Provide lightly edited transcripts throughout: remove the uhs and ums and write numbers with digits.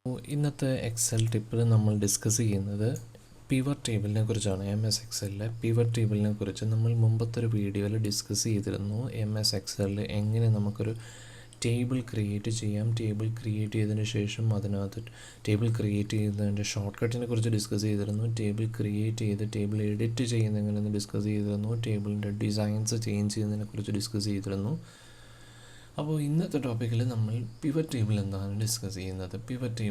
ഇന്നത്തെ എക്സൽ ടിപ്പിൽ നമ്മൾ ഡിസ്കസ് ചെയ്യുന്നത് പിവറ്റ് ടേബിളിനെ കുറിച്ചാണ്. എക്സലിലെ പിവറ്റ് ടേബിളിനെ കുറിച്ച് നമ്മൾ മുമ്പത്തെ ഒരു വീഡിയോയിൽ ഡിസ്കസ് ചെയ്തിരുന്നു. എക്സലിൽ എങ്ങനെ നമുക്കൊരു ടേബിൾ ക്രിയേറ്റ് ചെയ്യാം, ടേബിൾ ക്രിയേറ്റ് ചെയ്തതിന് ശേഷം അതിനകത്ത് ടേബിൾ ക്രിയേറ്റ് ചെയ്യുന്നതിൻ്റെ ഷോർട്ട് കട്ടിനെ കുറിച്ച് ഡിസ്കസ് ചെയ്തിരുന്നു. ടേബിൾ ക്രിയേറ്റ് ചെയ്ത് ടേബിൾ എഡിറ്റ് ചെയ്യുന്ന എങ്ങനെയെന്ന് ഡിസ്കസ് ചെയ്തിരുന്നു. ടേബിളിൻ്റെ ഡിസൈൻസ് ചേഞ്ച് ചെയ്യുന്നതിനെ കുറിച്ച് ഡിസ്കസ് ചെയ്തിരുന്നു. അപ്പോൾ ഇന്നത്തെ ടോപ്പിക്കിൽ നമ്മൾ പിവറ്റ് ടേബിൾ എന്താണ് ഡിസ്കസ് ചെയ്യുന്നത്. പിവറ്റ്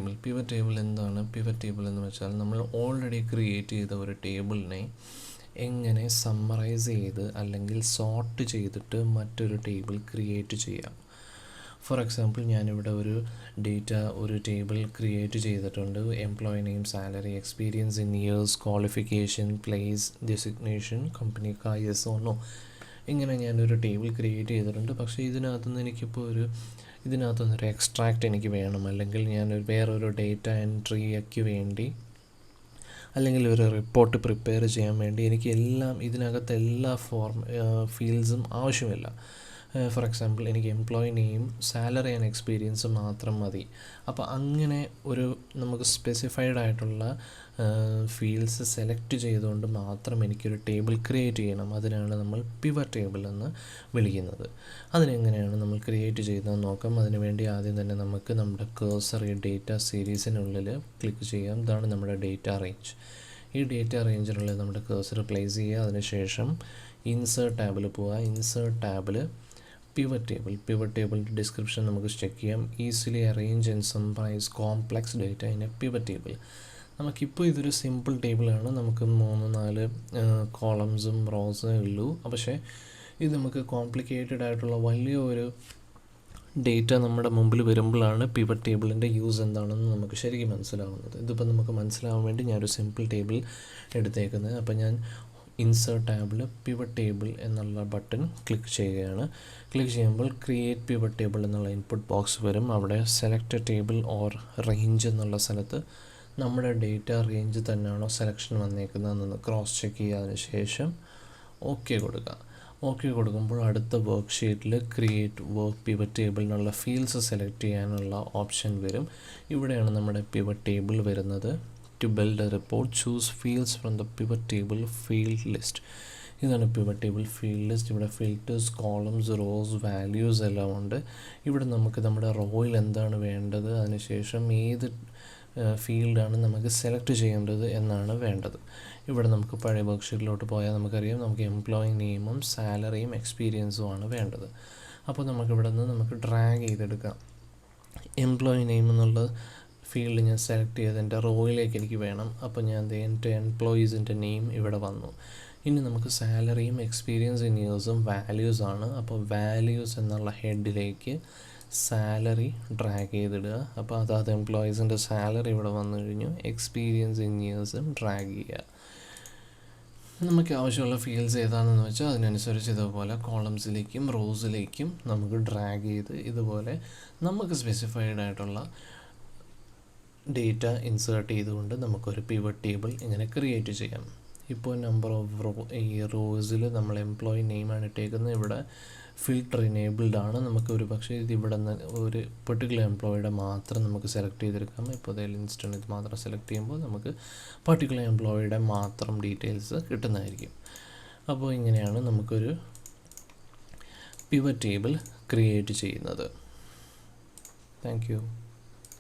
ടേബിൾ എന്താണ്? പിവറ്റ് ടേബിൾ എന്ന് വെച്ചാൽ നമ്മൾ ഓൾറെഡി ക്രിയേറ്റ് ചെയ്ത ഒരു ടേബിളിനെ എങ്ങനെ സമ്മറൈസ് ചെയ്ത് അല്ലെങ്കിൽ സോർട്ട് ചെയ്തിട്ട് മറ്റൊരു ടേബിൾ ക്രിയേറ്റ് ചെയ്യാം. ഫോർ എക്സാമ്പിൾ, ഞാനിവിടെ ഒരു ടേബിൾ ക്രിയേറ്റ് ചെയ്തിട്ടുണ്ട്. Employee name, salary, experience in years, qualification, place, designation, company കാ, യെസ് ഓർ നോ, ഇങ്ങനെ ഞാനൊരു ടേബിൾ ക്രിയേറ്റ് ചെയ്തിട്ടുണ്ട്. പക്ഷേ ഇതിനകത്തുനിന്ന് ഒരു എക്സ്ട്രാക്റ്റ് എനിക്ക് വേണം, അല്ലെങ്കിൽ വേറൊരു ഡേറ്റ എൻട്രിക്ക് വേണ്ടി അല്ലെങ്കിൽ ഒരു റിപ്പോർട്ട് പ്രിപ്പയർ ചെയ്യാൻ വേണ്ടി എനിക്ക് ഇതിനകത്ത് എല്ലാ ഫീൽഡ്സും ആവശ്യമില്ല. ഫോർ എക്സാമ്പിൾ, എനിക്ക് employee name, salary and experience മാത്രം മതി. അപ്പോൾ അങ്ങനെ നമുക്ക് സ്പെസിഫൈഡ് ആയിട്ടുള്ള ഫീൽഡ്സ് സെലക്ട് ചെയ്തുകൊണ്ട് മാത്രം എനിക്കൊരു ടേബിൾ ക്രിയേറ്റ് ചെയ്യണം. അതിനാണ് നമ്മൾ പിവറ്റ് ടേബിൾ എന്ന് വിളിക്കുന്നത്. അതിനെങ്ങനെയാണ് നമ്മൾ ക്രിയേറ്റ് ചെയ്യുന്നതെന്ന് നോക്കാം. അതിനുവേണ്ടി ആദ്യം തന്നെ നമുക്ക് നമ്മുടെ കഴ്സർ ഈ ഡേറ്റ സീരീസിനുള്ളിൽ ക്ലിക്ക് ചെയ്യാം. ഇതാണ് നമ്മുടെ ഡേറ്റ റേഞ്ച്. ഈ ഡേറ്റ റേഞ്ചിനുള്ളിൽ നമ്മുടെ കഴ്സർ പ്ലേസ് ചെയ്യുക. അതിനുശേഷം ഇൻസേർട്ട് ടാബിൽ പോവുക. ഇൻസേർട്ട് ടാബിൽ പിവറ്റ് ടേബിളിൻ്റെ ഡിസ്ക്രിപ്ഷൻ നമുക്ക് ചെക്ക് ചെയ്യാം. Easily arrange and summarise complex data in A pivot table. നമുക്കിപ്പോൾ ഇതൊരു സിമ്പിൾ ടേബിളാണ്. നമുക്ക് 3-4 കോളംസും റോസും ഉള്ളൂ. പക്ഷേ ഇത് നമുക്ക് കോംപ്ലിക്കേറ്റഡ് ആയിട്ടുള്ള വലിയൊരു ഡേറ്റ നമ്മുടെ മുമ്പിൽ വരുമ്പോഴാണ് പിവറ്റ് ടേബിളിൻ്റെ യൂസ് എന്താണെന്ന് നമുക്ക് ശരിക്കും മനസ്സിലാവുന്നത്. ഇതിപ്പോൾ നമുക്ക് മനസ്സിലാവാൻ വേണ്ടി ഞാനൊരു സിമ്പിൾ ടേബിൾ എടുത്തേക്കുന്നത്. അപ്പോൾ ഞാൻ ഇൻസേർട്ട് ടാബിൽ പിവറ്റ് ടേബിൾ എന്നുള്ള ബട്ടൺ ക്ലിക്ക് ചെയ്യുകയാണ്. ക്ലിക്ക് ചെയ്യുമ്പോൾ ക്രിയേറ്റ് പിവറ്റ് ടേബിൾ എന്നുള്ള ഇൻപുട്ട് ബോക്സ് വരും. അവിടെ സെലക്ട് ടേബിൾ ഓർ റേഞ്ച് എന്നുള്ള സ്ഥലത്ത് നമ്മുടെ ഡേറ്റ റേഞ്ച് തന്നെയാണോ സെലക്ഷൻ വന്നേക്കുന്നതെന്ന് ക്രോസ് ചെക്ക് ചെയ്യുന്നതിന് ശേഷം ഓക്കെ കൊടുക്കുക. ഓക്കെ കൊടുക്കുമ്പോൾ അടുത്ത വർക്ക് ഷീറ്റിൽ ക്രിയേറ്റ് വർക്ക് പിവറ്റ് ടേബിളിനുള്ള ഫീൽഡ്സ് സെലക്ട് ചെയ്യാനുള്ള ഓപ്ഷൻ വരും. ഇവിടെയാണ് നമ്മുടെ പിവറ്റ് ടേബിൾ വരുന്നത്. To build a report, choose fields from the pivot table field list. ഇതാണ് പിവറ്റ് ടേബിൾ ഫീൽഡ് ലിസ്റ്റ്. ഇവിടെ ഫിൽറ്റേഴ്സ്, കോളംസ്, റോസ്, വാല്യൂസ് എല്ലാം ഉണ്ട്. ഇവിടെ നമുക്ക് നമ്മുടെ റോയിൽ എന്താണ് വേണ്ടത്, അതിനുശേഷം ഏത് ഫീൽഡാണ് നമുക്ക് സെലക്ട് ചെയ്യേണ്ടത് എന്നാണ് വേണ്ടത്. ഇവിടെ നമുക്ക് പഴയ വർക്ക് ഷീറ്റിലോട്ട് പോയാൽ നമുക്കറിയാം നമുക്ക് എംപ്ലോയി നെയിമും സാലറിയും എക്സ്പീരിയൻസും ആണ് വേണ്ടത്. അപ്പോൾ നമുക്കിവിടെ നിന്ന് നമുക്ക് ഡ്രാഗ് ചെയ്തെടുക്കാം. എംപ്ലോയി നെയിം എന്നുള്ള ഫീൽഡ് ഞാൻ സെലക്ട് ചെയ്ത് എൻ്റെ റോയിലേക്ക് എനിക്ക് വേണം. അപ്പോൾ ഞാൻ എൻ്റെ എംപ്ലോയീസിൻ്റെ നെയിം ഇവിടെ വന്നു. ഇനി നമുക്ക് സാലറിയും എക്സ്പീരിയൻസ് ഇൻ ഇയേഴ്സും വാല്യൂസാണ്. അപ്പോൾ വാല്യൂസ് എന്നുള്ള ഹെഡിലേക്ക് സാലറി ഡ്രാഗ് ചെയ്തിടുക. അപ്പോൾ അതായത് എംപ്ലോയീസിൻ്റെ സാലറി ഇവിടെ വന്നു കഴിഞ്ഞു. എക്സ്പീരിയൻസ് ഇൻ ഇയേഴ്സും ഡ്രാഗ് ചെയ്യുക. നമുക്ക് ആവശ്യമുള്ള ഫീൽഡ്സ് ഏതാണെന്ന് വെച്ചാൽ അതിനനുസരിച്ച് ഇതുപോലെ കോളംസിലേക്കും റോസിലേക്കും നമുക്ക് ഡ്രാഗ് ചെയ്ത് ഇതുപോലെ നമുക്ക് സ്പെസിഫൈഡ് ആയിട്ടുള്ള ഡേറ്റ ഇൻസേർട്ട് ചെയ്തുകൊണ്ട് നമുക്കൊരു പിവറ്റ് ടേബിൾ ഇങ്ങനെ ക്രിയേറ്റ് ചെയ്യാം. ഇപ്പോൾ നമ്പർ ഓഫ് റോസിൽ നമ്മൾ എംപ്ലോയി നെയിമാണ് ഇട്ടേക്കുന്നത്. ഇവിടെ ഫിൽട്ടർ ഇനേബിൾഡ് ആണ്. നമുക്ക് പക്ഷേ ഇവിടെ നിന്ന് ഒരു പെർട്ടിക്കുലർ എംപ്ലോയിയുടെ മാത്രം നമുക്ക് സെലക്ട് ചെയ്തെടുക്കാം. ഇപ്പോൾ അതിൽ ഇൻസ്റ്റൻറ്റ് ഇത് മാത്രം സെലക്ട് ചെയ്യുമ്പോൾ നമുക്ക് പർട്ടിക്കുലർ എംപ്ലോയിയുടെ മാത്രം ഡീറ്റെയിൽസ് കിട്ടുന്നതായിരിക്കും. അപ്പോൾ ഇങ്ങനെയാണ് നമുക്കൊരു പിവറ്റ് ടേബിൾ ക്രിയേറ്റ് ചെയ്യുന്നത്. Thank you.